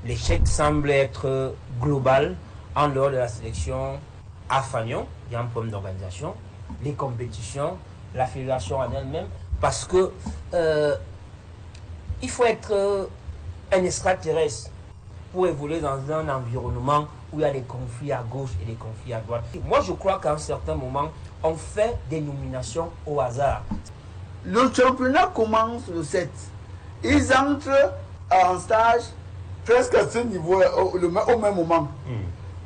l'échec semble être global en dehors de la sélection à Fagnon. Il y a un problème d'organisation, les compétitions, la fédération en elle-même, parce que il faut être un extraterrestre pour évoluer dans un environnement où il y a des conflits à gauche et des conflits à droite. Moi, je crois qu'à un certain moment, on fait des nominations au hasard. Le championnat commence le 7. Ils entrent en stage presque à ce niveau, au même moment.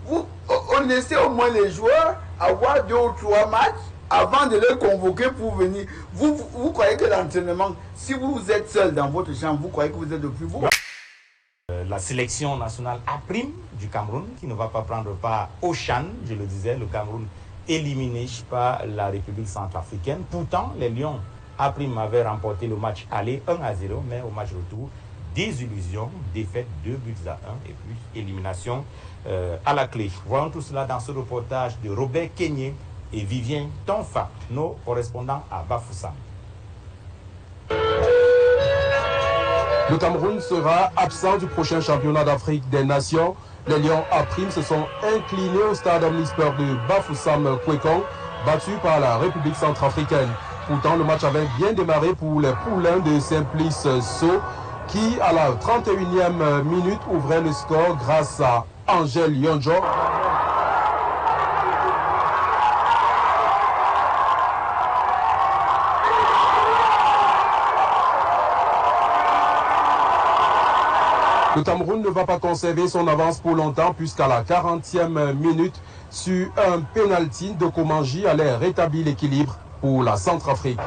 On laissait au moins les joueurs avoir 2 ou 3 matchs avant de les convoquer pour venir. Vous croyez que l'entraînement, si vous êtes seul dans votre chambre, vous croyez que vous êtes le plus beau? La sélection nationale A' du Cameroun qui ne va pas prendre part au CHAN, je le disais, le Cameroun éliminé par la République centrafricaine. Pourtant, les Lions A' avaient remporté le match aller 1-0, mais au match retour, désillusion, défaite 2-1 et puis élimination à la clé. Voyons tout cela dans ce reportage de Robert Kenyé et Vivien Tonfa, nos correspondants à Bafoussam. Le Cameroun sera absent du prochain championnat d'Afrique des Nations. Les Lions A' se sont inclinés au stade omnisport de Bafoussam Kwekong, battu par la République centrafricaine. Pourtant, le match avait bien démarré pour les poulains de Simplice Sceaux, qui, à la 31e minute, ouvrait le score grâce à Angel Yonjo. Le Cameroun ne va pas conserver son avance pour longtemps puisqu'à la 40e minute, sur un pénalty de Komanji allait rétablir l'équilibre pour la Centrafrique.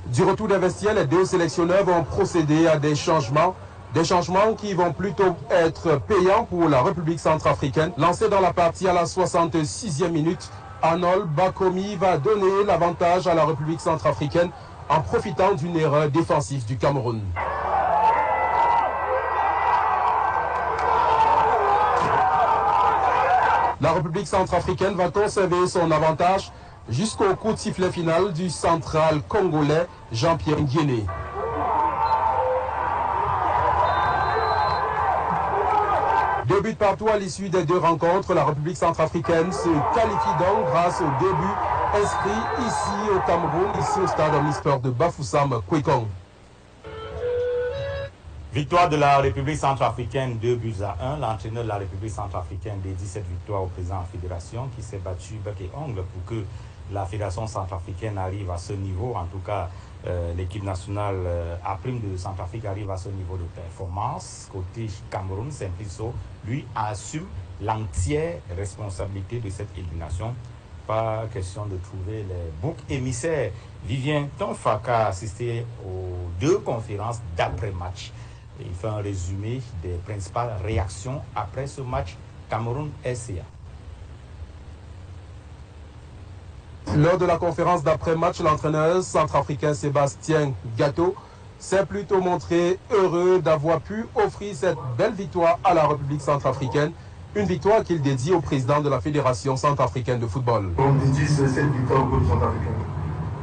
Du retour des vestiaires, les 2 sélectionneurs vont procéder à des changements qui vont plutôt être payants pour la République centrafricaine. Lancé dans la partie à la 66e minute, Arnold Bakomi va donner l'avantage à la République centrafricaine en profitant d'une erreur défensive du Cameroun. La République centrafricaine va conserver son avantage jusqu'au coup de sifflet final du central congolais Jean-Pierre Guéné. Deux buts partout à l'issue des 2 rencontres. La République centrafricaine se qualifie donc grâce au début inscrit ici au Cameroun, ici au stade omnisport de Bafoussam Kwekong. Victoire de la République centrafricaine 2-1. L'entraîneur de la République centrafricaine dédie cette victoire au président de la fédération qui s'est battu bec et ongle pour que la fédération centrafricaine arrive à ce niveau. En tout cas, l'équipe nationale A' de Centrafrique arrive à ce niveau de performance. Côté Cameroun, Simplisso, lui, assume l'entière responsabilité de cette élimination. Pas question de trouver les boucs émissaires. Vivien Tonfaka a assisté aux 2 conférences d'après-match. Il fait un résumé des principales réactions après ce match Cameroun-RCA. Lors de la conférence d'après-match, l'entraîneur centrafricain Sébastien Gatto s'est plutôt montré heureux d'avoir pu offrir cette belle victoire à la République centrafricaine. Une victoire qu'il dédie au président de la Fédération centrafricaine de football. On dédie cette victoire au peuple centrafricain.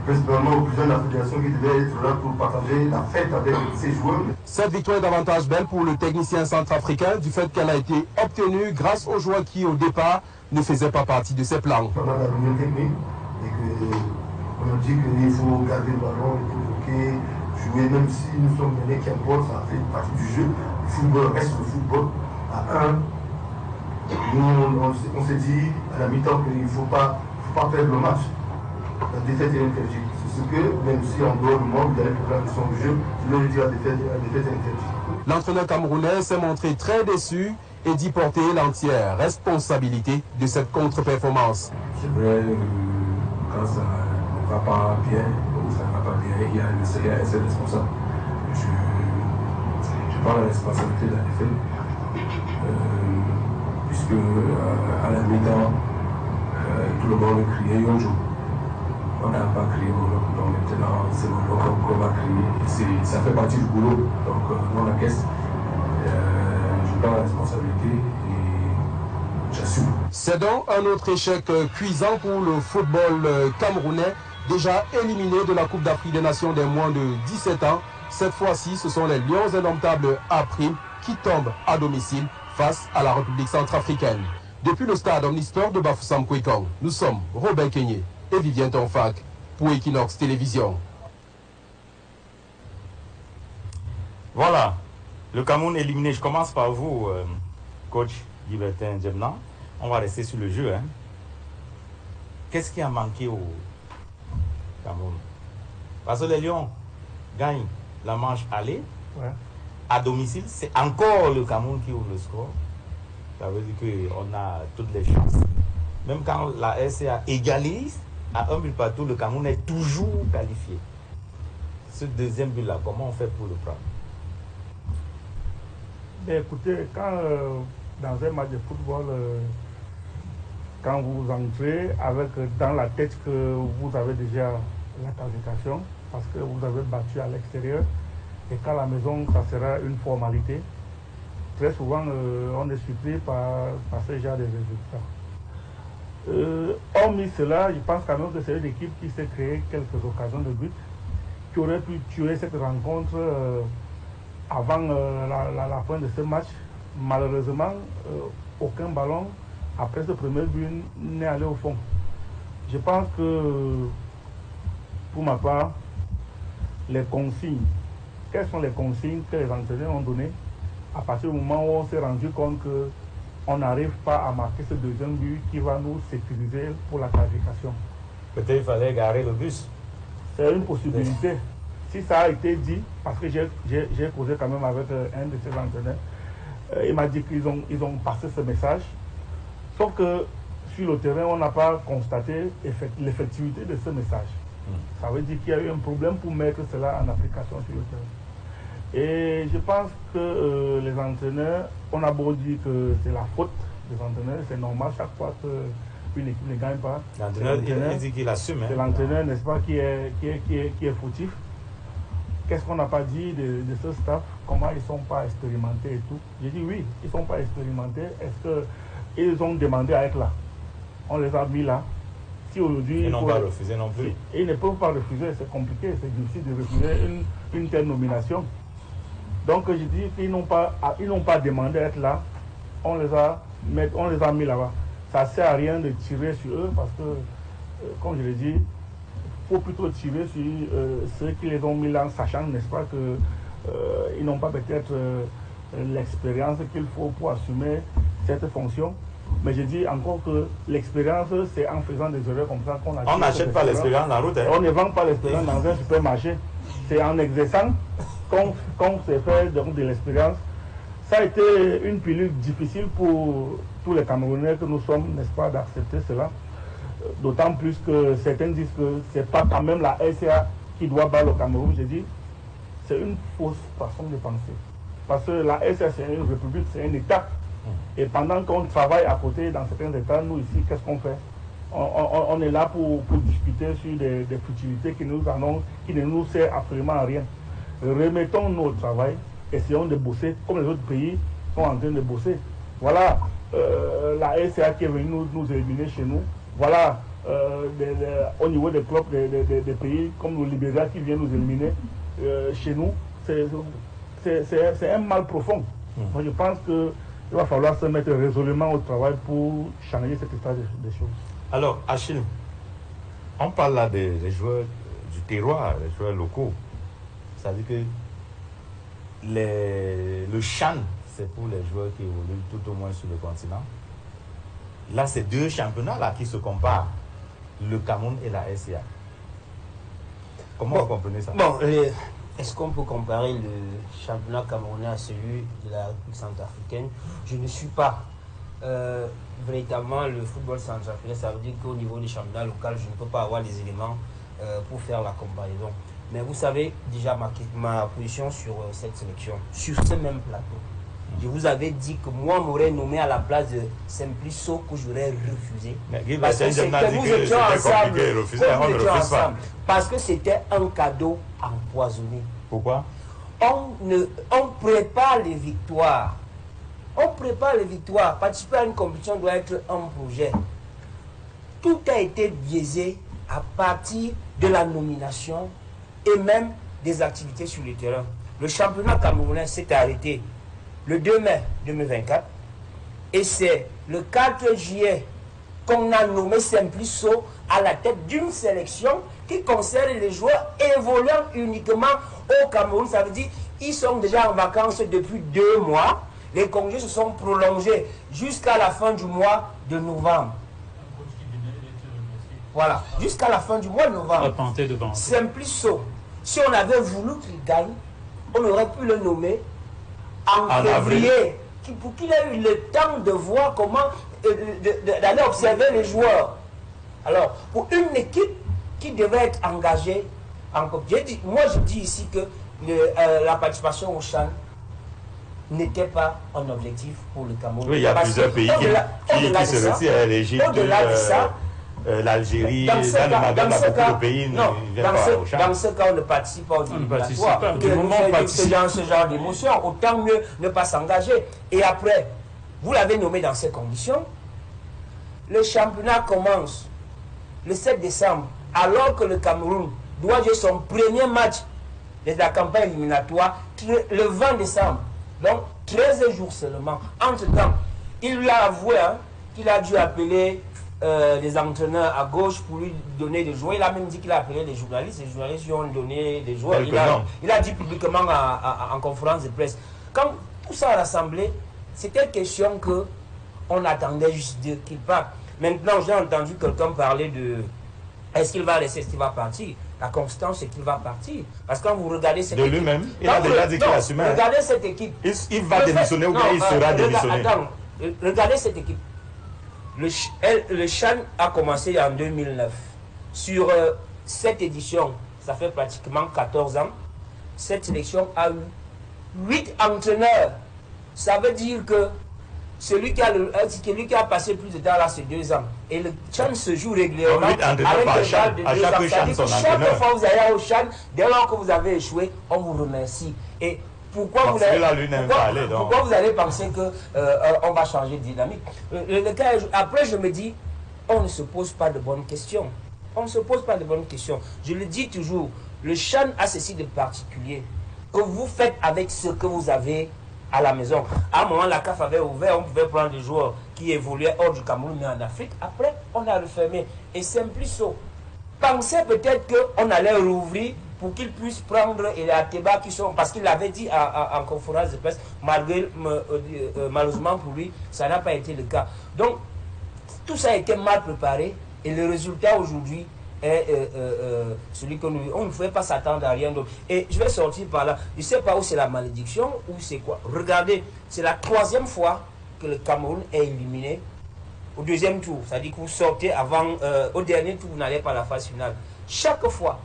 Principalement au président de la Fédération qui devait être là pour partager la fête avec ses joueurs. Cette victoire est davantage belle pour le technicien centrafricain du fait qu'elle a été obtenue grâce aux joueurs qui au départ ne faisaient pas partie de ses plans. Pendant la réunion technique, on a dit qu'il faut garder le ballon, provoquer, jouer, même si nous sommes menés, qu'importe, ça fait partie du jeu. Le football reste le football à 1. Nous, on s'est dit à la mi-temps qu'il ne faut pas perdre le match. La défaite est interdite. C'est ce que, même si en dehors du monde, il y a la question du jeu, je veux dire la défaite est interdite. L'entraîneur camerounais s'est montré très déçu et dit porter l'entière responsabilité de cette contre-performance. C'est vrai, quand ça ne va pas bien, ou ça ne va pas bien, il y a le CRS responsable. Je prends la responsabilité de la défaite, puisque à la mi-temps, tout le monde criait Yonjo. On n'a pas crié Molo, donc maintenant c'est Molo qu'on va crier. Ça fait partie du boulot, donc non la caisse. Je prends la responsabilité et j'assume. sûr. C'est donc un autre échec cuisant pour le football camerounais, déjà éliminé de la Coupe d'Afrique des Nations des moins de 17 ans. Cette fois-ci, ce sont les Lions indomptables A' qui tombent à domicile face à la République centrafricaine. Depuis le stade omnisport de Bafoussam Kwekong, nous sommes Robin Kenyé et Vivien Tonfak pour Equinox Télévision. Voilà, le Cameroun éliminé. Je commence par vous, coach Guibertin Djemnan. On va rester sur le jeu. Hein. Qu'est-ce qui a manqué au Cameroun? Parce que les Lions gagnent la manche aller. Ouais. À domicile, c'est encore le Cameroun qui ouvre le score. Ça veut dire qu'on a toutes les chances. Même quand la SCA égalise à un but partout, le Cameroun est toujours qualifié. Ce deuxième but-là, comment on fait pour le prendre? Ben, écoutez, quand dans un match de football, quand vous entrez avec dans la tête que vous avez déjà la qualification, parce que vous avez battu à l'extérieur, et qu'à la maison, ça sera une formalité, très souvent, on est surpris par ce genre de résultats. Hormis cela, je pense quand même que c'est une équipe qui s'est créée quelques occasions de but, qui aurait pu tuer cette rencontre avant la fin de ce match. Malheureusement, aucun ballon, après ce premier but, n'est allé au fond. Je pense que, pour ma part, les consignes, quelles sont les consignes que les entraîneurs ont données à partir du moment où on s'est rendu compte qu'on n'arrive pas à marquer ce deuxième but qui va nous sécuriser pour la qualification? Peut-être il fallait garer le bus. C'est une possibilité. Si ça a été dit, parce que j'ai causé quand même avec un de ces entraîneurs, il m'a dit qu'ils ont passé ce message. Sauf que sur le terrain, on n'a pas constaté l'effectivité de ce message. Ça veut dire qu'il y a eu un problème pour mettre cela en application sur le terrain. Et je pense que les entraîneurs, on a beau dire que c'est la faute des entraîneurs, c'est normal chaque fois qu'une équipe ne gagne pas. L'entraîneur, il dit qu'il assume. C'est l'entraîneur, n'est-ce pas, qui est fautif. Qu'est-ce qu'on n'a pas dit de ce staff? Comment ils ne sont pas expérimentés et tout? J'ai dit oui, ils ne sont pas expérimentés. Est-ce qu'ils ont demandé à être là? On les a mis là. Si aujourd'hui, ils n'ont pas refusé non plus. Ils ne peuvent pas refuser, c'est compliqué, c'est difficile de refuser une telle nomination. Donc je dis qu'ils n'ont pas demandé à être là. On les a mis là-bas. Ça ne sert à rien de tirer sur eux parce que, comme je l'ai dit, il faut plutôt tirer sur ceux qui les ont mis là, sachant, n'est-ce pas, qu'ils n'ont pas peut-être l'expérience qu'il faut pour assumer cette fonction. Mais je dis encore que l'expérience, c'est en faisant des erreurs comme ça qu'on achète. On n'achète pas l'expérience dans la route. Hein. On ne vend pas l'expérience dans un supermarché. C'est en exerçant qu'on s'est fait de l'expérience. Ça a été une pilule difficile pour tous les Camerounais que nous sommes, n'est-ce pas, d'accepter cela. D'autant plus que certains disent que ce n'est pas quand même la SCA qui doit battre le Cameroun. Je dis, c'est une fausse façon de penser. Parce que la SCA, c'est une république, c'est un État. Et pendant qu'on travaille à côté dans certains États, nous ici, qu'est-ce qu'on fait? On est là pour discuter sur des futilités qui ne nous servent absolument à rien. Remettons-nous au travail, essayons de bosser comme les autres pays sont en train de bosser. Voilà la SCA qui est venue nous éliminer chez nous. Voilà au niveau des clubs des pays comme le Libéria qui vient nous éliminer chez nous. C'est un mal profond. Moi, je pense qu'il va falloir se mettre résolument au travail pour changer cet état des choses. Alors, Achille, on parle là des joueurs du terroir, les joueurs locaux. Ça veut dire que le CHAN, c'est pour les joueurs qui évoluent tout au moins sur le continent. Là, c'est deux championnats là, qui se comparent, le Cameroun et la SCA. Comment vous comprenez ça? Bon, est-ce qu'on peut comparer le championnat camerounais à celui de la République centrafricaine? Je ne suis pas véritablement le football centrafricain. Ça veut dire qu'au niveau du championnat local, je ne peux pas avoir les éléments pour faire la comparaison. Mais vous savez déjà ma position sur cette sélection, sur ce même plateau. Je vous avais dit que moi, m'aurais nommé à la place de Simplisso que j'aurais refusé. Parce que parce que c'était un cadeau empoisonné. Pourquoi? On prépare les victoires On prépare les victoires. Participer à une compétition doit être un projet. Tout a été biaisé à partir de la nomination et même des activités sur le terrain. Le championnat camerounais s'est arrêté le 2 mai 2024 et c'est le 4 juillet qu'on a nommé Simplisso à la tête d'une sélection qui concerne les joueurs évoluant uniquement au Cameroun. Ça veut dire qu'ils sont déjà en vacances depuis 2 mois. Les congés se sont prolongés jusqu'à la fin du mois de novembre. Voilà, jusqu'à la fin du mois de novembre. Simplisso, si on avait voulu qu'il gagne, on aurait pu le nommer en février, pour qu'il ait eu le temps de voir comment, d'aller observer les joueurs. Alors, pour une équipe qui devait être engagée en Coupe, moi je dis ici que la participation au CHAN n'était pas un objectif pour le Cameroun. Oui, il y a plusieurs pays qui se retirent, l'Égypte, l'Algérie, dans beaucoup de pays ne viennent pas au CHAN. Dans ce cas, on ne participe pas aux éliminatoires. Ce genre d'émotion, autant mieux ne pas s'engager. Et après, vous l'avez nommé dans ces conditions, le championnat commence le 7 décembre, alors que le Cameroun doit jouer son premier match de la campagne éliminatoire le 20 décembre. Donc, 13 jours seulement. Entre-temps, il lui a avoué qu'il a dû appeler les entraîneurs à gauche pour lui donner des joueurs. Il a même dit qu'il a appelé les journalistes. Les journalistes lui ont donné des joueurs. Il a dit publiquement en conférence de presse. Quand tout ça a rassemblé, c'était question qu'on attendait juste qu'il parte. Maintenant, j'ai entendu quelqu'un parler de est-ce qu'il va rester, est-ce qu'il va partir. La constance, c'est qu'il va partir. Parce que quand vous regardez cette équipe... De lui-même, il a déjà dit qu'il assumait. Regardez cette équipe. Il va démissionner ou bien il sera démissionné. Attends, regardez cette équipe. Le CHAN a commencé en 2009. Sur cette édition, ça fait pratiquement 14 ans, cette sélection a eu 8 entraîneurs. Ça veut dire que celui qui a passé plus de temps là, c'est 2 ans. Et le CHAN se joue régulièrement avec un intervalle de 2 ans. Chaque fois que vous allez au CHAN, dès lors que vous avez échoué, on vous remercie. Et pourquoi vous allez penser qu'on va changer de dynamique? Après, je me dis, on ne se pose pas de bonnes questions. On ne se pose pas de bonnes questions. Je le dis toujours, le CHAN a ceci de particulier, que vous faites avec ce que vous avez à la maison. À un moment, la CAF avait ouvert, on pouvait prendre des joueurs qui évoluaient hors du Cameroun, mais en Afrique. Après, on a refermé. Et Simplisso pensait peut-être qu'on allait rouvrir pour qu'ils puissent prendre les Ateba qui sont... Parce qu'il l'avait dit en conférence de presse, malheureusement pour lui, ça n'a pas été le cas. Donc, tout ça a été mal préparé et le résultat aujourd'hui est celui que nous... On ne pouvait pas s'attendre à rien d'autre. Et je vais sortir par là. Je ne sais pas où c'est la malédiction ou c'est quoi. Regardez, c'est la 3e fois que le Cameroun est éliminé au 2e tour. C'est-à-dire que vous sortez avant... au dernier tour, vous n'allez pas à la phase finale. Chaque fois.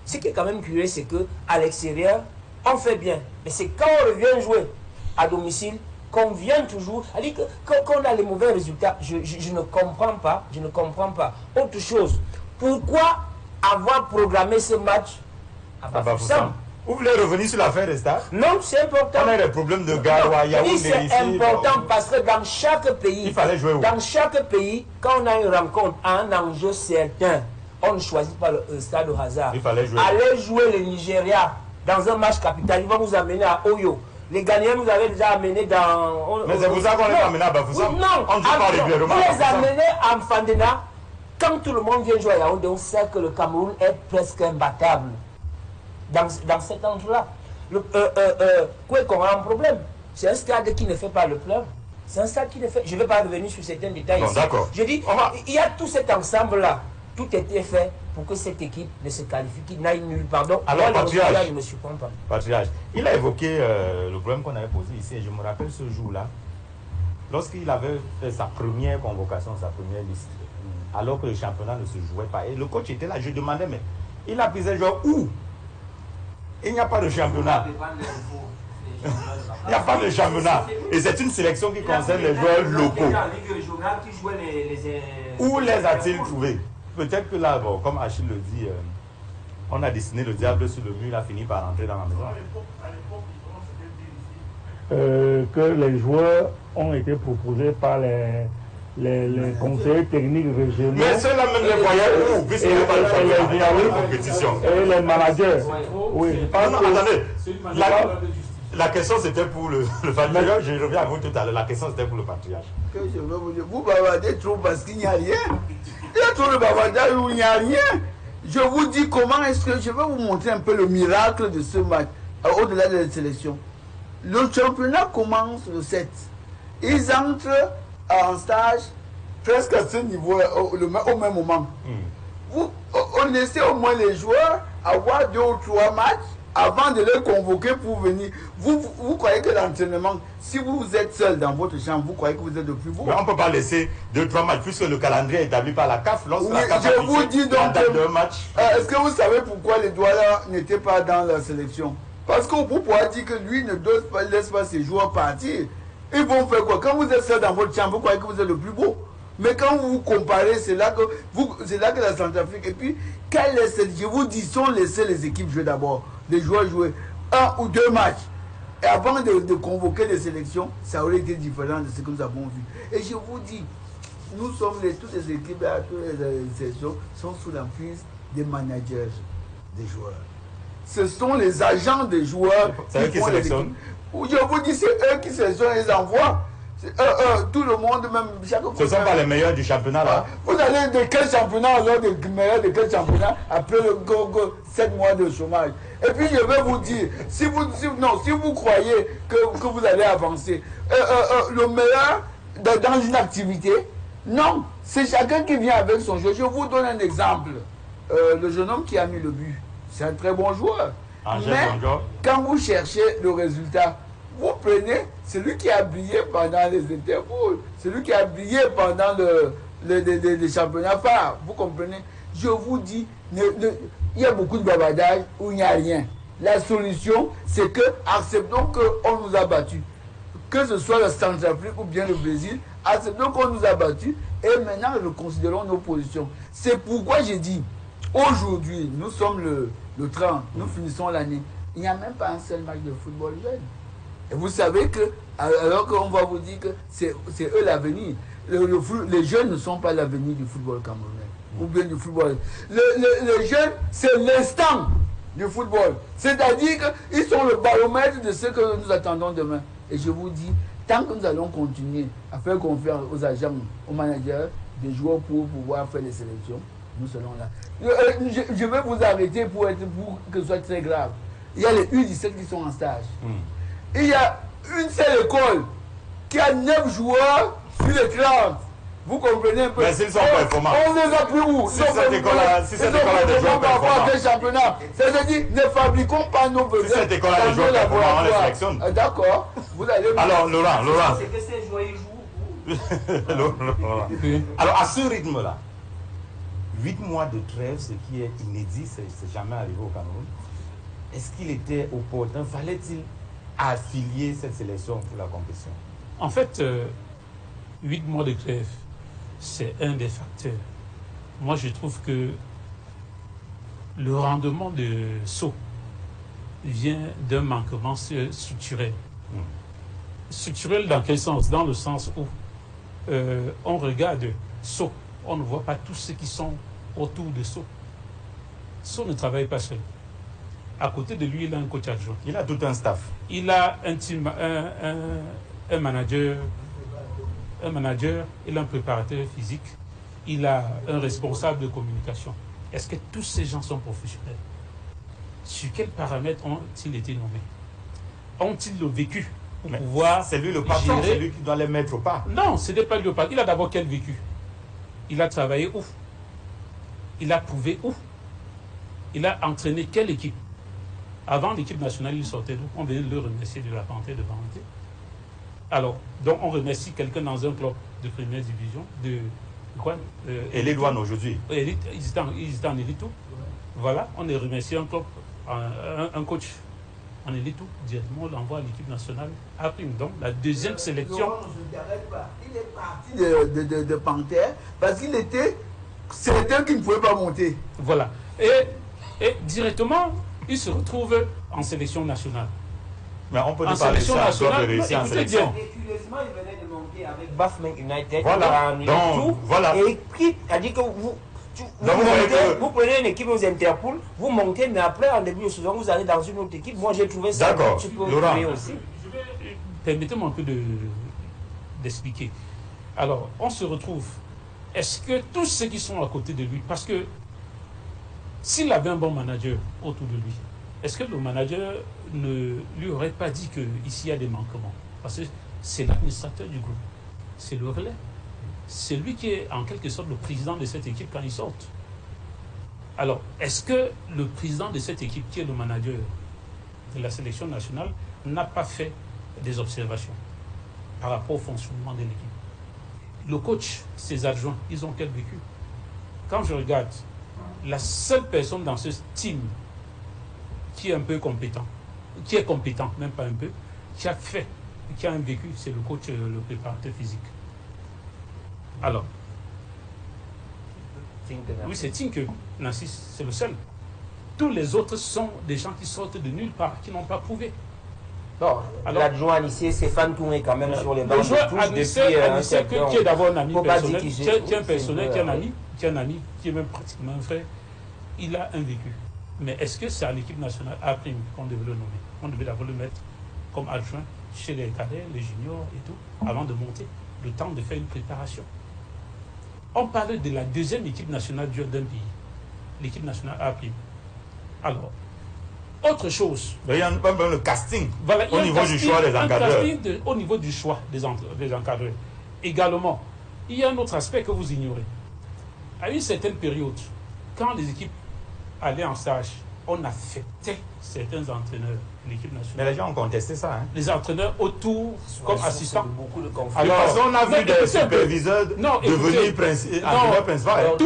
Ce qui est quand même curieux, c'est qu'à l'extérieur, on fait bien. Mais c'est quand on revient jouer à domicile qu'on vient toujours. C'est-à-dire que quand on a les mauvais résultats, je ne comprends pas. Je ne comprends pas. Autre chose. Pourquoi avoir programmé ce match à Bafoussam? Vous voulez revenir sur l'affaire des stars? Non, c'est important. On a des problèmes de Garoua, Yaoundé. C'est important parce que dans chaque pays, il fallait jouer où? Dans chaque pays, quand on a une rencontre à un enjeu certain, on ne choisit pas le stade au hasard. Il fallait jouer. Allez jouer le Nigeria dans un match capital. Ils vont vous amener à Oyo. Les Ghanéens nous avaient déjà amenés dans... Mais c'est pour ça qu'on les a amenés à Bafoussam. Non, on ne joue pas régulièrement. Vous les amenez à Mfandena. Quand tout le monde vient jouer à Yaoundé, on sait que le Cameroun est presque imbattable. Dans cet endroit-là. Quoi qu'on a un problème. C'est un stade qui ne fait pas le plein. C'est un stade qui ne fait... Je ne vais pas revenir sur certains détails ici. D'accord. Je dis, il y a tout cet ensemble-là. Tout était fait pour que cette équipe ne se qualifie, qu'il n'aille nulle part. Donc, alors, Patriage, je ne me suis pas. Patriage, il a évoqué le problème qu'on avait posé ici. Et je me rappelle ce jour-là, lorsqu'il avait fait sa première convocation, sa première liste, alors que le championnat ne se jouait pas. Et le coach était là, je demandais, mais il a pris les joueurs où? Il n'y a pas de championnat. Il n'y a pas de championnat. Et c'est une sélection qui concerne les joueurs locaux. Où les a-t-il trouvés? Peut-être que là, bon, comme Achille le dit, on a dessiné le diable sur le mur, il a fini par rentrer dans la maison. que les joueurs ont été proposés par les conseillers techniques régionaux. Mais ceux-là même les voyaient où, puisqu'il n'y a pas de championnat, de compétition. Et les managers. Oui, je pense que... Attendez. La question c'était pour le patriarche. Je reviens à vous tout à l'heure. La question c'était pour le patriarche. Que je veux vous dire, vous bavardez trop parce qu'il n'y a rien. Il y a trop de bavardage où il n'y a rien. Je vous dis comment est-ce que je vais vous montrer un peu le miracle de ce match, au-delà de la sélection. Le championnat commence le 7. Ils entrent en stage presque à ce niveau, au même moment. On laissait au moins les joueurs avoir 2 ou 3 matchs avant de les convoquer pour venir. Vous croyez que l'entraînement, si vous êtes seul dans votre chambre, vous croyez que vous êtes le plus beau? Mais on ne peut pas laisser 2-3 matchs puisque le calendrier est établi par la CAF. Lorsque la CAF je vous dis donc, match. Est-ce que vous savez pourquoi les Douala n'étaient pas dans la sélection? Parce qu'on pourra dire que lui ne laisse pas ses joueurs partir. Ils vont faire quoi? Quand vous êtes seul dans votre chambre, vous croyez que vous êtes le plus beau. Mais quand vous comparez, c'est là que la Centrafrique. Et puis, je vous dis, si on laissait les équipes jouer d'abord, les joueurs jouer 1 ou 2 matchs, et avant de convoquer les sélections, ça aurait été différent de ce que nous avons vu. Et je vous dis, nous sommes toutes les équipes, toutes les sélections sont sous l'emprise des managers des joueurs. Ce sont les agents des joueurs qui sélectionnent. Je vous dis, c'est eux qui sélectionnent et les envoient. Tout le monde, même chaque fois. Ce ne sont pas les meilleurs du championnat là. Vous allez de quel championnat alors, de meilleurs de quel championnat après le 7 mois de chômage? Et puis je vais vous dire, si vous croyez que vous allez avancer, le meilleur dans une activité, non, c'est chacun qui vient avec son jeu. Je vous donne un exemple. Le jeune homme qui a mis le but, c'est un très bon joueur. Mais quand vous cherchez le résultat, vous prenez celui qui a brillé pendant les Interpools, celui qui a brillé pendant les championnats phares. Vous comprenez? Je vous dis, il y a beaucoup de bavardage où il n'y a rien. La solution, c'est que acceptons qu'on nous a battus. Que ce soit le Centrafrique ou bien le Brésil, acceptons qu'on nous a battus et maintenant reconsidérons nos positions. C'est pourquoi j'ai dit, aujourd'hui, nous sommes le 30, nous finissons l'année. Il n'y a même pas un seul match de football jeune. Et vous savez que, alors qu'on va vous dire que c'est eux l'avenir, les jeunes ne sont pas l'avenir du football camerounais, ou bien du football. Les jeunes, c'est l'instant du football. C'est-à-dire qu'ils sont le baromètre de ce que nous attendons demain. Et je vous dis, tant que nous allons continuer à faire confiance aux agents, aux managers, des joueurs pour pouvoir faire les sélections, nous serons là. Je vais vous arrêter pour que ce soit très grave. Il y a les U17 qui sont en stage. Il y a une seule école qui a 9 joueurs sur les 30. Vous comprenez un peu? Mais s'ils sont performants. On les a pris où? Si cette école a des joueurs performants. C'est-à-dire, ne fabriquons pas nos besoins. Si cette école a des joueurs performants, on les sélectionne. D'accord. Vous allez... Alors, Laurent. C'est que ces joueurs jouent. Alors, à ce rythme-là, 8 mois de trêve, ce qui est inédit, c'est jamais arrivé au Cameroun. Est-ce qu'il était opportun? Fallait-il affilier cette sélection pour la compétition? En fait, 8 mois de trêve, c'est un des facteurs. Moi, je trouve que le rendement de Sceaux vient d'un manquement structurel. Structurel dans quel sens? Dans le sens où on regarde Sceaux, on ne voit pas tous ceux qui sont autour de Sceaux. Sceaux ne travaille pas seul. À côté de lui, il a un coach adjoint. Il a tout un staff. Il a un manager, il a un préparateur physique, il a un responsable de communication. Est-ce que tous ces gens sont professionnels? Sur quels paramètres ont-ils été nommés? Ont-ils le vécu pour pouvoir... C'est lui le patron, c'est lui qui doit les mettre au pas. Non, ce n'est pas lui le patron. Il a d'abord quel vécu? Il a travaillé où? Il a prouvé où? Il a entraîné quelle équipe? Avant l'équipe nationale, il sortait d'où? On venait de le remercier de la Panthère de Vanté. Alors, donc on remercie quelqu'un dans un club de première division, de quoi? Et les douanes aujourd'hui. Ils étaient en élite. Voilà, on est remercié un club, un coach en élite, directement on l'envoie à l'équipe nationale à prime. Donc la deuxième sélection. Non, je ne t'arrête pas. Il est parti de Panthère parce qu'il était certain qu'il ne pouvait pas monter. Voilà. Et directement, il se retrouve en sélection nationale. Mais on peut en ne pas laisser sélection un club nationale. de réussir en Écoutez sélection. bien. Et curieusement, il venait de monter avec Bafman United. Voilà. Il a annulé Donc, tout. voilà. Et puis, a dit que vous prenez une équipe aux Interpol, vous montez, mais après, en début de saison, vous allez dans une autre équipe. Moi, j'ai trouvé ça un D'accord. petit peu Laurent. curieux aussi. Permettez-moi un peu d'expliquer. Alors, on se retrouve. Est-ce que tous ceux qui sont à côté de lui, parce que s'il avait un bon manager autour de lui, est-ce que le manager ne lui aurait pas dit qu'ici il y a des manquements? Parce que c'est l'administrateur du groupe, c'est le relais. C'est lui qui est en quelque sorte le président de cette équipe quand il sort. Alors, est-ce que le président de cette équipe, qui est le manager de la sélection nationale, n'a pas fait des observations par rapport au fonctionnement de l'équipe? Le coach, ses adjoints, ils ont quel vécu? Quand je regarde, la seule personne dans ce team qui est un peu compétent, qui est compétent, même pas un peu, qui a un vécu, c'est le coach, le préparateur physique. Alors, oui, c'est Tinker, Narcisse, c'est le seul. Tous les autres sont des gens qui sortent de nulle part, qui n'ont pas prouvé. Non, alors, l'adjoint Anissé, Stéphane Touré quand même sur les bancs le de joueur touche Anissé, qui est d'abord un ami personnel, qui est un personnel, qui est un ami, qui est même pratiquement un frère, il a un vécu. Mais est-ce que c'est à l'équipe nationale A' qu'on devait le nommer? On devait d'abord le mettre comme adjoint chez les cadets, les juniors et tout, avant de monter, le temps de faire une préparation. On parle de la deuxième équipe nationale d'un pays, l'équipe nationale A'. Alors, autre chose. Il y a même le casting, voilà, au niveau du choix des encadreurs. Au niveau du choix des encadreurs. Également, il y a un autre aspect que vous ignorez. À une certaine période, quand les équipes allaient en stage, on affectait certains entraîneurs de l'équipe nationale. Mais les gens ont contesté ça. Hein. Les entraîneurs autour, comme assistants. Beaucoup de conflits. Alors, parce qu'on a vu des superviseurs devenir entraîneurs principaux.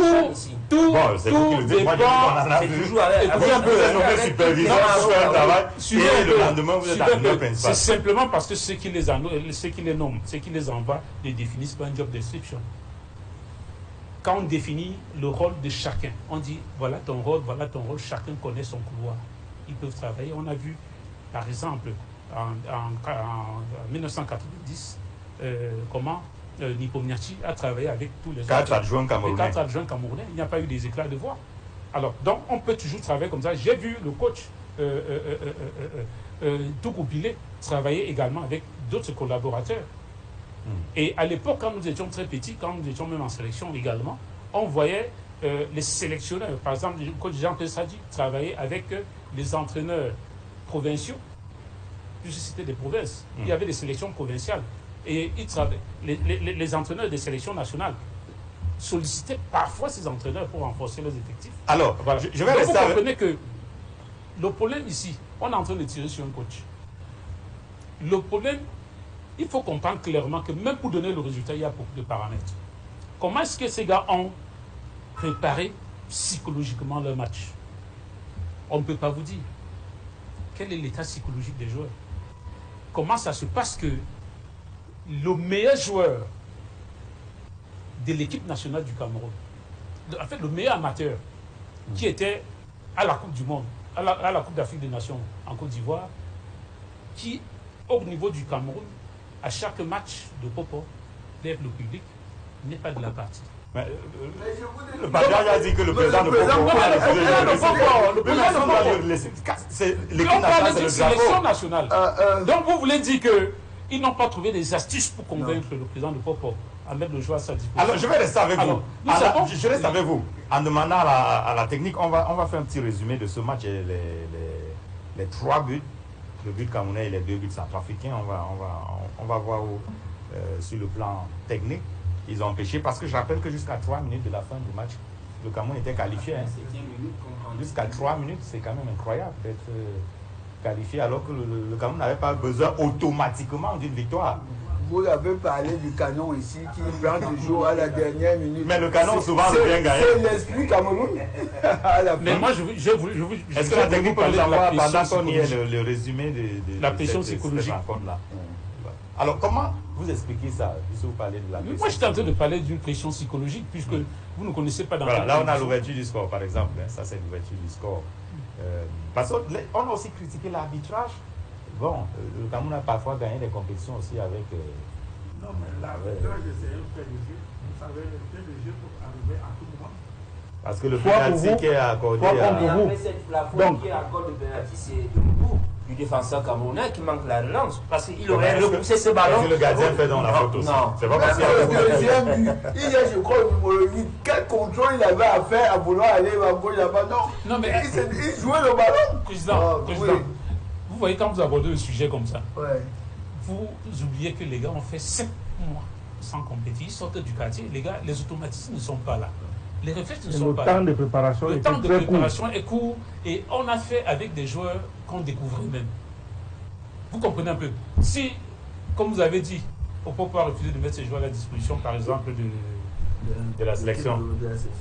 Tout bon, c'est vous qui le dites. Moi, on en a vu. Vous êtes nommé superviseur, vous faites un travail, et le lendemain, vous êtes entraîneur principal. C'est simplement parce que ceux qui les nomment, ceux qui les envoient, les définissent par un job description. Quand on définit le rôle de chacun, on dit voilà ton rôle, chacun connaît son couloir. Ils peuvent travailler. On a vu, par exemple, en 1990, comment Nipomniachtchi a travaillé avec tous les 4 adjoints camerounais. 4 adjoints camerounais. Il n'y a pas eu des éclats de voix. Alors, donc, on peut toujours travailler comme ça. J'ai vu le coach Toukoupilé travailler également avec d'autres collaborateurs. Et à l'époque, quand nous étions très petits, quand nous étions même en sélection également, on voyait les sélectionneurs. Par exemple, le coach Jean Pessadi travaillait avec les entraîneurs provinciaux, puisque c'était des provinces. Il y avait des sélections provinciales. Et les entraîneurs des sélections nationales sollicitaient parfois ces entraîneurs pour renforcer leurs effectifs. Alors, voilà. je vais rester vous comprenez que le problème ici, on est en train de tirer sur un coach. Le problème, il faut comprendre clairement que même pour donner le résultat, il y a beaucoup de paramètres. Comment est-ce que ces gars ont préparé psychologiquement leur match? On ne peut pas vous dire. Quel est l'état psychologique des joueurs? Comment ça se passe que le meilleur joueur de l'équipe nationale du Cameroun, en fait le meilleur amateur, qui était à la Coupe du Monde, à la Coupe d'Afrique des Nations en Côte d'Ivoire, qui, au niveau du Cameroun, à chaque match de Popo, lève le public, n'est pas de la partie. Mais, le patron a dit que le président de Popo, c'est l'équipe nationale, c'est le sélection nationale. Donc vous voulez dire qu'ils n'ont pas trouvé des astuces pour convaincre le président de Popo à mettre le joueur à sa disposition? Alors je vais rester avec vous. Je reste avec vous. En demandant à la technique, on va faire un petit résumé de ce match et les 3 buts. Le but camerounais et les 2 buts centrafricains, on va voir sur le plan technique, ils ont empêché, parce que je rappelle que jusqu'à 3 minutes de la fin du match, le Cameroun était qualifié. Hein. Jusqu'à 3 minutes, c'est quand même incroyable d'être qualifié, alors que le Cameroun n'avait pas besoin automatiquement d'une victoire. Vous avez parlé du canon ici qui prend toujours à la dernière minute. Mais le canon souvent bien gagné. C'est l'esprit Cameroun. Mais moi, est-ce que la technique peut nous envoyer pendant qu'on y ait le résumé de la pression psychologique rencontre-là? Alors, comment vous expliquez ça, puisque vous parlez de la pression? Moi, je suis en train de parler d'une pression psychologique, puisque vous ne connaissez pas dans voilà, là, on a l'ouverture du score, par exemple. Hein, ça, c'est l'ouverture du score. Parce qu'on a aussi critiqué l'arbitrage Bon, le Cameroun a parfois gagné des compétitions aussi avec... Non, mais l'arbitrage, c'est un fait de jeu. Vous savez, le fait de jeu peut arriver à tout moment. Parce que le Soit pour penalty vous, qui est accordé soit à... contre Et vous. après la faute Donc- qui accorde le penalty, c'est de nouveau du défenseur camerounais qui manque la relance. Parce qu'il aurait Est-ce que- repoussé ce ballon. est-ce que le gardien fait dans la Non, faute aussi? Non. C'est pas parce qu'il y Même a le deuxième but, il y a, je crois, au numéro 8, quel contrôle il avait à faire à vouloir aller à gauche là-bas? Non, Non, mais- il jouait le ballon. Président, Ah, président, oui. vous voyez, quand vous abordez un sujet comme ça, Ouais. vous oubliez que les gars ont fait 7 mois sans compétition, ils sortent du quartier, les gars, les automatismes ne sont pas là. Les réflexes ne Et sont le pas temps là. de préparation Le était temps de très court. préparation est court et on a fait avec des joueurs qu'on découvrait même. Vous comprenez un peu. Si, comme vous avez dit, on ne peut pas refuser de mettre ces joueurs à la disposition, par exemple, de la sélection.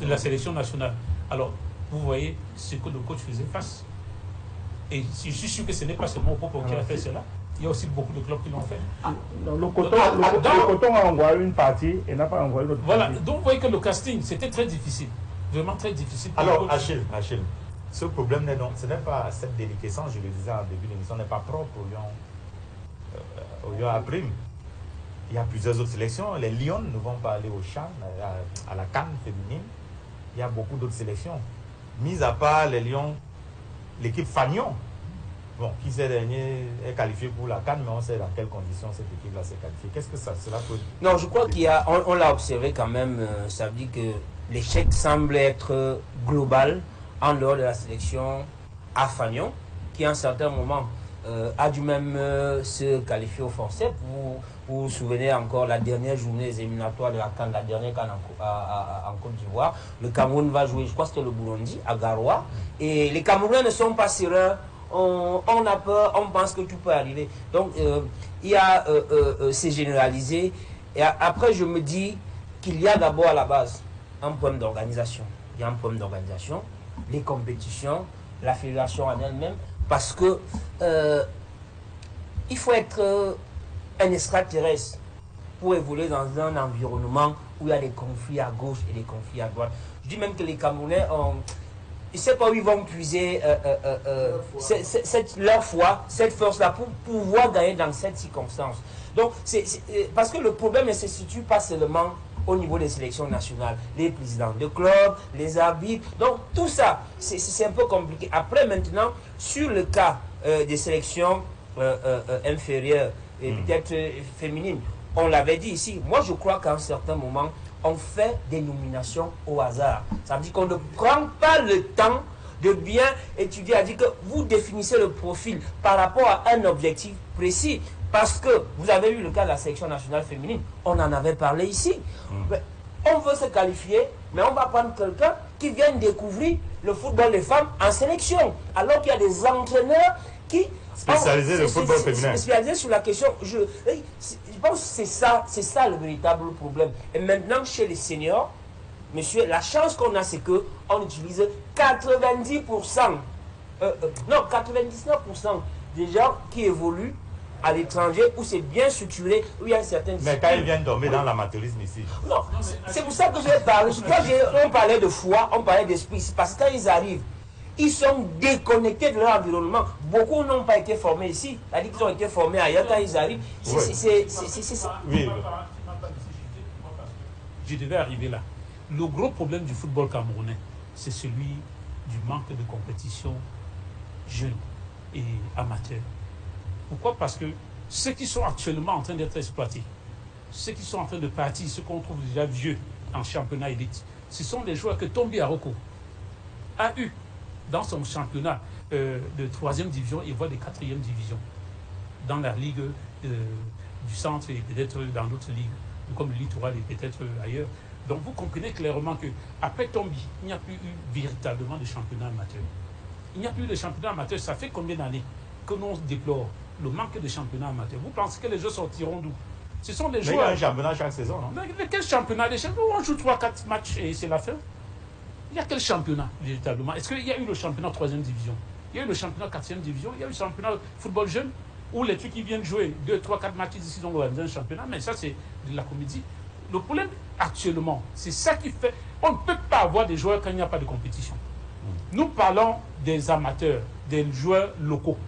de la sélection nationale. Alors, vous voyez ce que le coach faisait face. Et je suis sûr que ce n'est pas seulement au Popo qui a fait cela. Il y a aussi beaucoup de clubs qui l'ont fait. Donc, le coton, Dans- le coton a envoyé une partie et n'a pas envoyé l'autre Voilà, partie. donc vous voyez que le casting, c'était très difficile. Vraiment très difficile. pour Alors, le coach. Achille, ce problème n'est donc, ce n'est pas cette déliquescence, je le disais en début d'émission, n'est pas propre au Lion à prime. Il y a plusieurs autres sélections. Les Lions ne vont pas aller au CHAN, à la CAN féminine. Il y a beaucoup d'autres sélections. Mis à part les Lions, l'équipe Fagnon, bon, qui ces derniers est qualifiée pour la CAN, mais on sait dans quelles conditions cette équipe-là s'est qualifiée. Qu'est-ce que cela peut... Non, je crois qu'il y a, on l'a observé quand même, ça veut dire que l'échec semble être global en dehors de la sélection à Fagnon, qui à un certain moment a dû même se qualifier au forceps. Vous vous souvenez encore la dernière journée des éliminatoires de la CAN, la dernière CAN en Côte d'Ivoire. Le Cameroun va jouer, je crois que c'était le Burundi, à Garoua. Et les Camerounais ne sont pas sereins. On a peur, on pense que tout peut arriver. Donc, il y a, c'est généralisé. Et après, je me dis qu'il y a d'abord à la base un problème d'organisation. Il y a un problème d'organisation, les compétitions, la fédération en elle-même, parce que il faut être un extraterrestre pour évoluer dans un environnement où il y a des conflits à gauche et des conflits à droite. Je dis même que les Camerounais ont... Je ne sais pas où ils vont puiser leur foi, cette force-là, pour pouvoir gagner dans cette circonstance. Donc, parce que le problème ne se situe pas seulement au niveau des sélections nationales, les présidents de clubs, les arbitres. Donc, tout ça, c'est un peu compliqué. Après, maintenant, sur le cas des sélections inférieures et peut-être féminines, on l'avait dit ici, moi je crois qu'à un certain moment, on fait des nominations au hasard. Ça veut dire qu'on ne prend pas le temps de bien étudier, à dire que vous définissez le profil par rapport à un objectif précis. Parce que vous avez eu le cas de la sélection nationale féminine, on en avait parlé ici. On veut se qualifier, mais on va prendre quelqu'un qui vient découvrir le football des femmes en sélection. Alors qu'il y a des entraîneurs qui... Spécialisés le football féminin. Spécialisés sur la question. Je pense que c'est ça le véritable problème. Et maintenant, chez les seniors, monsieur, la chance qu'on a, c'est qu'on utilise 90%, non, 99% des gens qui évoluent à l'étranger, où c'est bien structuré, où il y a une certaine Mais quand ils viennent tomber dans l'amateurisme ici. Non, c'est pour ça que j'ai parlé. On parlait de foi, on parlait d'esprit. C'est parce que quand ils arrivent, ils sont déconnectés de leur environnement. Beaucoup n'ont pas été formés ici. C'est-à-dire qu'ils ont été formés ailleurs quand ils arrivent. C'est ça. Oui. Je devais arriver là. Le gros problème du football camerounais, c'est celui du manque de compétition jeune et amateur. Pourquoi? Parce que ceux qui sont actuellement en train d'être exploités, ceux qui sont en train de partir, ceux qu'on trouve déjà vieux en championnat élite, ce sont des joueurs que Tombi Aroko a eu dans son championnat de 3e division et voire de 4e division, dans la ligue du centre et peut-être dans d'autres ligues, comme le littoral et peut-être ailleurs. Donc vous comprenez clairement qu'après Tombi, il n'y a plus eu véritablement de championnat amateur. Il n'y a plus de championnat amateur. Ça fait combien d'années que l'on déplore le manque de championnat amateur? Vous pensez que les joueurs sortiront d'où? Ce sont des joueurs... Mais il y a un championnat chaque saison, non? Mais quel championnat? Les championnats, on joue 3-4 matchs et c'est la fin. Il y a quel championnat, véritablement? Est-ce qu'il y a eu le championnat 3e division? Il y a eu le championnat 4e division? Il y a eu le championnat football jeune? Où les trucs qui viennent jouer 2, 3, 4 matchs ici, ils ont organisé un championnat? Mais ça, c'est de la comédie. Le problème, actuellement, c'est ça qui fait... On ne peut pas avoir des joueurs quand il n'y a pas de compétition. Nous parlons des amateurs, des joueurs locaux.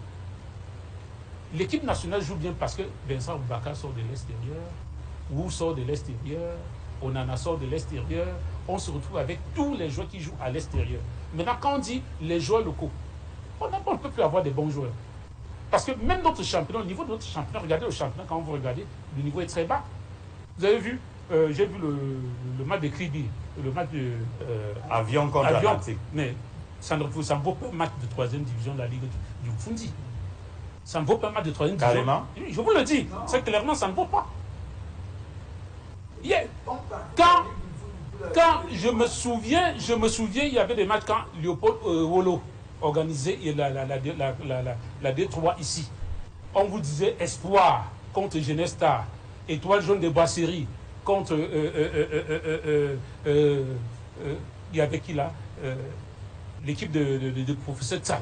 L'équipe nationale joue bien parce que Vincent Boubacar sort de l'extérieur, Wu sort de l'extérieur, Onana sort de l'extérieur. On se retrouve avec tous les joueurs qui jouent à l'extérieur. Maintenant, quand on dit les joueurs locaux, on ne peut plus avoir des bons joueurs. Parce que même notre championnat, au niveau de notre championnat, regardez le championnat, quand vous regardez, le niveau est très bas. Vous avez vu, j'ai vu le match de Kribi, le match de Avion contre Atlantique. Mais ça ne vaut pas un match de 3e division de la Ligue du Fundi. Ça ne vaut pas un match de 3e division. Carrément. Je vous le dis, c'est clairement, ça ne vaut pas. Yeah. Quand je me souviens, il y avait des matchs quand Léopold Wolo organisait la D3 ici. On vous disait Espoir contre Jeunesse Star, Étoile jaune de Boisserie contre il y avait qui là, l'équipe de professeur Tsala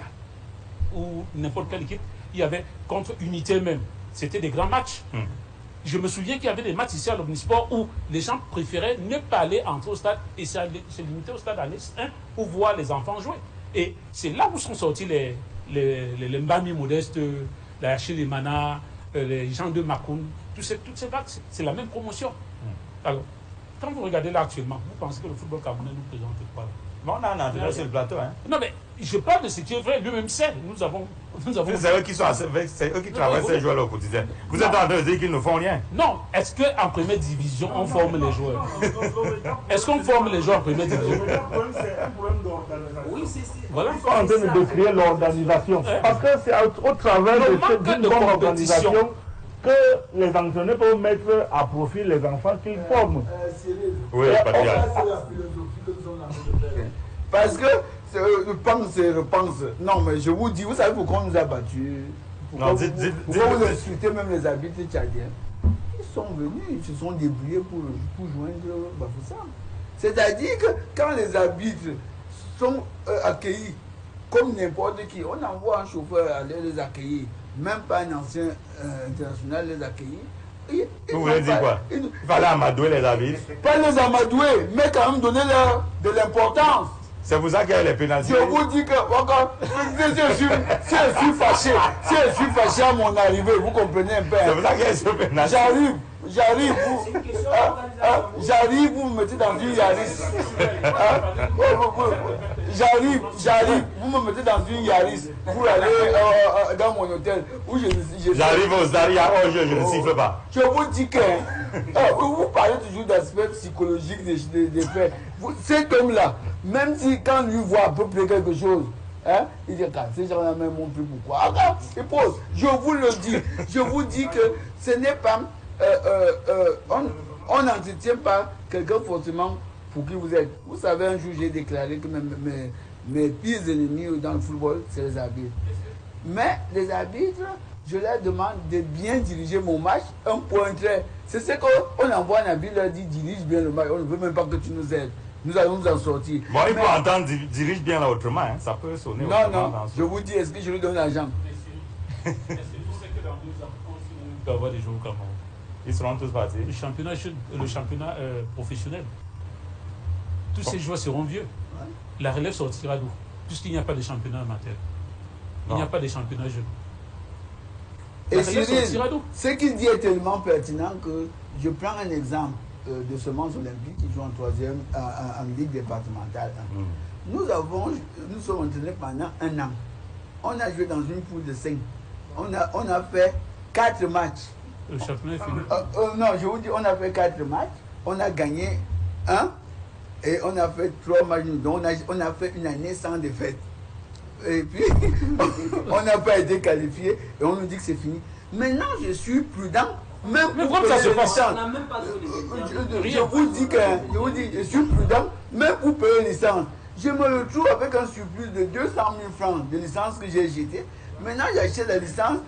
ou n'importe quelle équipe. Il y avait contre Unité même. C'était des grands matchs. Je me souviens qu'il y avait des matchs ici à l'Omnisport où les gens préféraient ne pas aller entrer au stade et se limiter au stade Annexe 1 pour voir les enfants jouer. Et c'est là où sont sortis les Mbami modestes, la Achille Mana, les gens de Makoun, toutes ces vagues, c'est la même promotion. Alors, quand vous regardez là actuellement, vous pensez que le football camerounais nous présente quoi? Bon, on a un entraîneur sur le plateau. Hein. Non, mais je parle de ce qui est vrai, lui-même sait. Nous avons c'est eux qui travaillent ces joueurs au quotidien. Vous êtes en train de dire qu'ils ne font rien. Non, est-ce qu'en première division, on forme les joueurs? Est-ce qu'on forme les joueurs en première division? C'est un problème d'organisation. Oui, voilà. Ils sont en train de décrire l'organisation. Parce que c'est au travers d'une bonne organisation que les entraîneurs peuvent mettre à profit les enfants qu'ils forment. Oui, Patrick. Parce que je pense. Non, mais je vous dis, vous savez pourquoi on nous a battus? Pourquoi vous insultez même les arbitres tchadiens? Ils sont venus, ils se sont débrouillés pour joindre Bafoussam. C'est-à-dire que quand les arbitres sont accueillis comme n'importe qui, on envoie un chauffeur aller les accueillir, même pas un ancien international les accueillir. Vous voulez dire quoi? Il fallait amadouer les arbitres. Pas les amadouer, mais quand même donner leur de l'importance. C'est pour ça qu'il y a les pénalités. Je vous dis que si je suis fâché à mon arrivée, vous comprenez un peu. C'est pour ça qu'il y a ces pénalités. J'arrive, vous me mettez dans une Yaris. J'arrive, vous me mettez dans une Yaris pour aller dans mon hôtel où j'arrive au Zaria, je ne siffle pas. Je vous dis que vous parlez toujours d'aspect psychologique des faits. Cet homme-là, même si quand lui voit à peu près quelque chose, il dit ces gens-là même m'ont pris pourquoi. Il pose. Je vous le dis. Je vous dis que ce n'est pas. On n'entretient pas quelqu'un forcément pour qui vous êtes. Vous savez, un jour j'ai déclaré que mes pires ennemis dans le football, c'est les arbitres. Mais les arbitres, je leur demande de bien diriger mon match, un point trait. C'est ce qu'on envoie un arbitre, leur dit dirige bien le match. On ne veut même pas que tu nous aides. Nous allons nous en sortir. Bon, il faut entendre dirige bien là autrement, hein. Ça peut sonner. Non, je vous dis, est-ce que je lui donne l'argent? Est-ce que tu sais que dans 2 ans, on peut avoir des joueurs comme ils seront tous partis. Le championnat professionnel. Tous ces joueurs seront vieux. La relève sortira d'où? Puisqu'il n'y a pas de championnat amateur. Il n'y a pas de championnat jeune. Et Cyril, ce qu'il dit est tellement pertinent que je prends un exemple de Semences Olympique qui joue en 3e en Ligue départementale. Nous sommes entraînés pendant 1 an. On a joué dans une poule de 5. On a fait 4 matchs. Le championnat est fini. Non, je vous dis, on a fait 4 matchs. On a gagné 1 et on a fait 3 matchs. Donc on a fait une année sans défaite. Et puis, on n'a pas été qualifié et on nous dit que c'est fini. Maintenant, je suis prudent. Même pour payer les licences. Je vous dis, je suis prudent. Même pour payer les licences. Je me retrouve avec un surplus de 200 000 francs de licence que j'ai jeté. Maintenant, j'achète la licence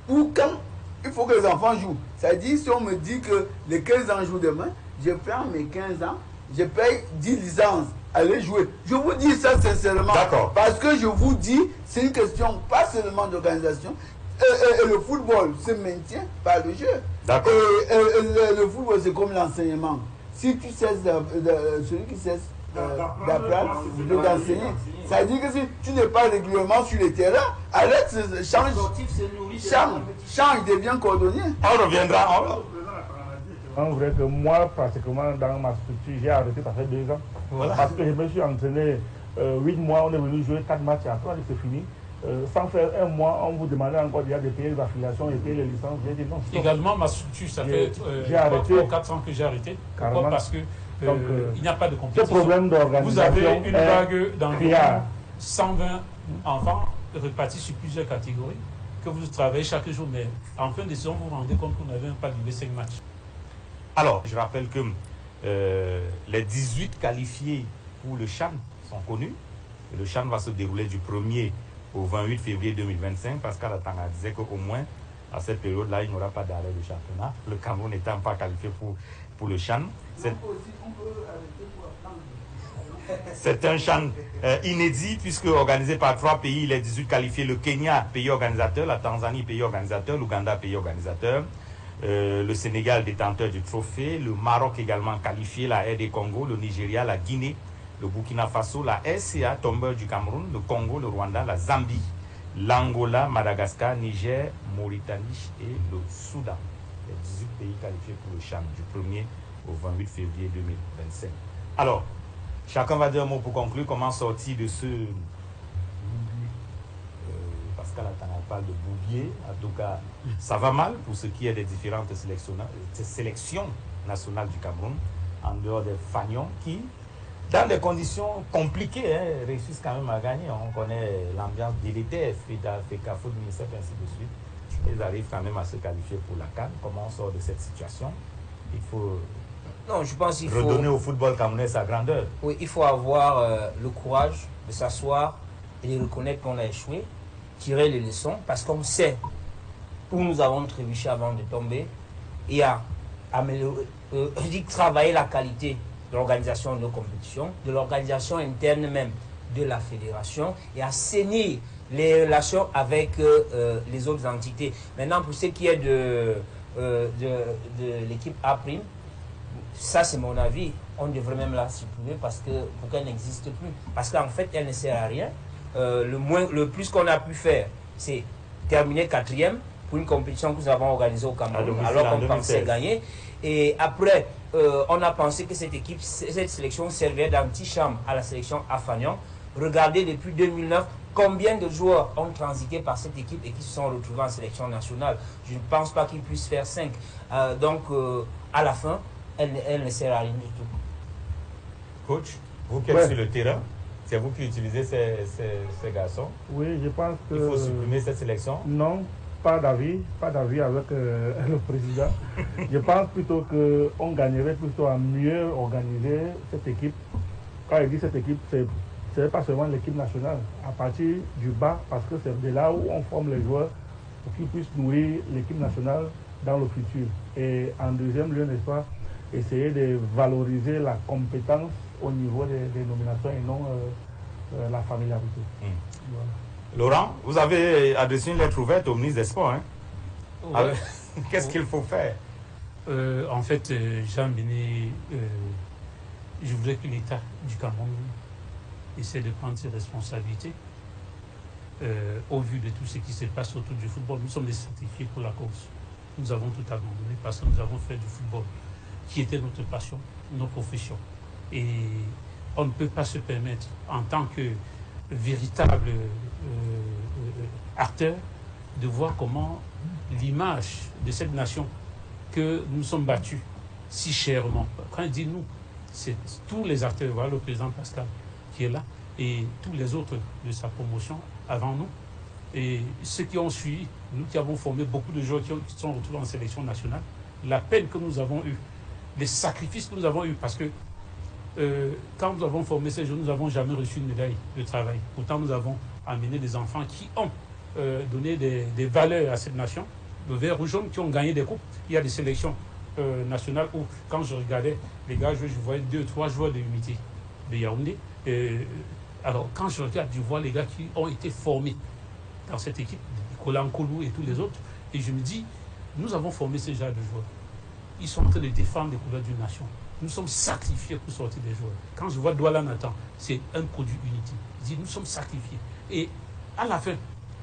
pour quand il faut que les enfants jouent. C'est-à-dire, si on me dit que les 15 ans jouent demain, je prends mes 15 ans, je paye 10 licences, allez jouer. Je vous dis ça sincèrement. Parce que je vous dis, c'est une question pas seulement d'organisation. Et le football se maintient par le jeu. Et le football, c'est comme l'enseignement. Si tu cesses, celui qui cesse d'apprendre, d'enseigner. Ça veut dire que si tu n'es pas régulièrement sur le terrain, arrête, change, devient coordonnier. On reviendra. En vrai que moi, pratiquement, dans ma structure, j'ai arrêté, ça fait 2 ans. Voilà. Parce que je me suis entraîné 8 mois, on est venu jouer 4 matchs et après, c'est fini. Sans faire 1 mois, on vous demandait encore déjà de payer les affiliations et payer les licences. J'ai dit non. Également, ma structure, ça fait 3 ou 4 ans que j'ai arrêté. Pourquoi? Parce que il n'y a pas de compétition. Problème d'organisation. Vous avez une vague d'environ 120 enfants répartis sur plusieurs catégories que vous travaillez chaque jour, mais en fin de saison, vous vous rendez compte qu'on n'avait pas de 5 matchs. Alors, je rappelle que les 18 qualifiés pour le CHAN sont connus. Et le CHAN va se dérouler du 1er au 28 février 2025. Pascal Atanga disait qu'au moins, à cette période-là, il n'y aura pas d'arrêt de championnat. Le Cameroun n'étant pas qualifié pour le CHAN. C'est un CHAN inédit puisque organisé par 3 pays, les 18 qualifiés, le Kenya, pays organisateur, la Tanzanie, pays organisateur, l'Ouganda, pays organisateur, le Sénégal, détenteur du trophée, le Maroc également qualifié, la RD Congo, le Nigeria, la Guinée, le Burkina Faso, la RCA, tombeur du Cameroun, le Congo, le Rwanda, la Zambie, l'Angola, Madagascar, Niger, Mauritanie et le Soudan. Les 18 pays qualifiés pour le CHAN du 1er au 28 février 2025. Alors, chacun va dire un mot pour conclure. Comment sortir de ce... Pascal parle de bouvier. En tout cas, ça va mal pour ce qui est des différentes sélections nationales du Cameroun, en dehors des Fagnons qui, dans des conditions compliquées, réussissent quand même à gagner. On connaît l'ambiance délétère, FECAFO, UNICEF, ainsi de suite. Ils arrivent quand même à se qualifier pour la CAN. Comment on sort de cette situation? Il faut... Non, je pense qu'il faut redonner au football camerounais sa grandeur. Oui, il faut avoir le courage de s'asseoir et de reconnaître qu'on a échoué, tirer les leçons, parce qu'on sait où nous avons trébuché avant de tomber et à améliorer, travailler la qualité de l'organisation de nos compétitions, de l'organisation interne même de la fédération et assainir les relations avec les autres entités. Maintenant, pour ce qui est de l'équipe A', ça c'est mon avis, on devrait même la supprimer pour qu'elle n'existe plus. Parce qu'en fait, elle ne sert à rien. Le plus qu'on a pu faire, c'est terminer 4e pour une compétition que nous avons organisée au Cameroun, alors qu'on pensait gagner. Et après, on a pensé que cette sélection servait d'antichambre à la sélection Afagnon. Regardez depuis 2009, combien de joueurs ont transité par cette équipe et qui se sont retrouvés en sélection nationale. Je ne pense pas qu'ils puissent faire 5. Donc, à la fin, elle ne sert à rien du tout. Coach, vous qui êtes sur le terrain, c'est vous qui utilisez ces garçons? Oui, je pense que... Il faut supprimer cette sélection? Non, pas d'avis avec le président. Je pense plutôt qu'on gagnerait plutôt à mieux organiser cette équipe. Quand il dit cette équipe, ce n'est pas seulement l'équipe nationale. À partir du bas, parce que c'est de là où on forme les joueurs pour qu'ils puissent nourrir l'équipe nationale dans le futur. Et en deuxième lieu, n'est-ce pas, essayer de valoriser la compétence au niveau des nominations et non la familiarité. Voilà. Laurent, vous avez adressé une lettre ouverte au ministre des Sports. Hein? Ouais. Qu'est-ce qu'il faut faire? En fait, Jean Béné, je voudrais que l'État du Cameroun essaie de prendre ses responsabilités au vu de tout ce qui se passe autour du football. Nous sommes des sacrifiés pour la cause. Nous avons tout abandonné parce que nous avons fait du football qui était notre passion, notre profession. Et on ne peut pas se permettre, en tant que véritable acteur, de voir comment l'image de cette nation que nous sommes battus si chèrement. Quand il dit nous, c'est tous les acteurs, voilà le président Pascal qui est là, et tous les autres de sa promotion avant nous. Et ceux qui ont suivi, nous qui avons formé beaucoup de joueurs qui sont retrouvés en sélection nationale, la peine que nous avons eue, les sacrifices que nous avons eus, parce que quand nous avons formé ces jeunes, nous n'avons jamais reçu une médaille de travail. Pourtant, nous avons amené des enfants qui ont donné des valeurs à cette nation, le vert ou jaune, qui ont gagné des coupes. Il y a des sélections nationales où, quand je regardais les gars jouer, je voyais 2-3 joueurs de l'unité de Yaoundé. Alors, quand je regarde, je vois les gars qui ont été formés dans cette équipe, Nicolas Nkoulou et tous les autres, et je me dis, nous avons formé ces genres de joueurs. Ils sont en train de défendre les couleurs d'une nation. nous sommes sacrifiés pour sortir des joueurs. Quand je vois Douala Nathan, c'est un produit Unity. Je dis, nous sommes sacrifiés. Et à la fin,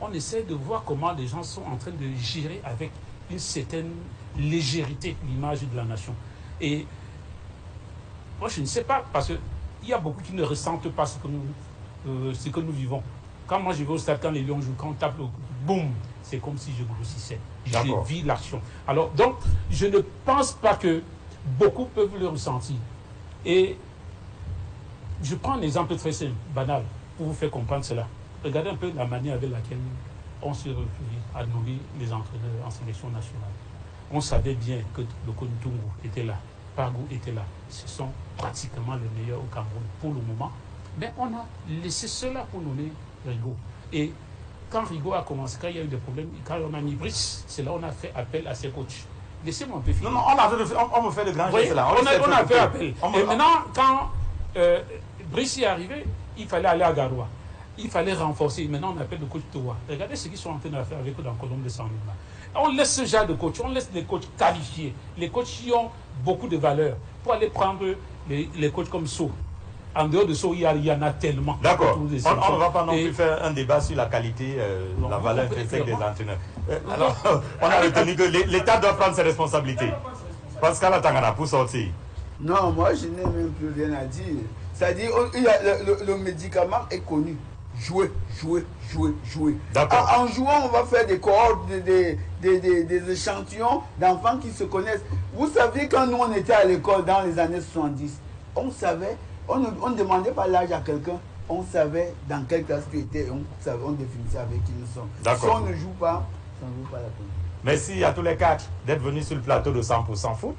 on essaie de voir comment les gens sont en train de gérer avec une certaine légèreté l'image de la nation. Et moi, je ne sais pas, parce qu'il y a beaucoup qui ne ressentent pas ce que nous vivons. Quand moi, je vais au stade, quand les Lions jouent, quand on tape le coup, boum, c'est comme si je grossissais. Je vis l'action. Alors, donc, je ne pense pas que beaucoup peuvent le ressentir. Et je prends un exemple très simple, banal, pour vous faire comprendre cela. Regardez un peu la manière avec laquelle on se refuse à nommer les entraîneurs en sélection nationale. On savait bien que le Kontungu était là, Pagou était là. Ce sont pratiquement les meilleurs au Cameroun pour le moment. Mais on a laissé cela pour nommer Rigaud. Et quand Rigaud a commencé, quand il y a eu des problèmes, quand on a mis Brice, c'est là qu'on a fait appel à ses coachs. Laissez-moi un peu finir. Non, on me fait de grands gestes là. On a fait appel. Et maintenant, quand Brice est arrivé, il fallait aller à Garoua. Il fallait renforcer. Maintenant, on appelle le coach Towa. Regardez ce qu'ils sont en train de faire avec eux dans Colombe de Sanduma. On laisse ce genre de coach, on laisse les coachs qualifiés, les coachs qui ont beaucoup de valeur, pour aller prendre les coachs comme So. En dehors de So, il y en a tellement. D'accord. On ne va pas non plus faire un débat sur la qualité, la valeur intrinsèque des entraîneurs. Alors, on a retenu que l'État doit prendre ses responsabilités. Pascal Atangana, pour sortir. Non, moi, je n'ai même plus rien à dire. C'est-à-dire, le médicament est connu. Jouer. En jouant, on va faire des cohortes, des échantillons d'enfants qui se connaissent. Vous savez, quand nous, on était à l'école dans les années 70, on savait, on ne demandait pas l'âge à quelqu'un, on savait dans quelle classe tu étais, on définissait avec qui nous sommes. Si on ne joue pas, ça ne vaut pas la peine. Merci à tous les quatre d'être venus sur le plateau de 100% Foot.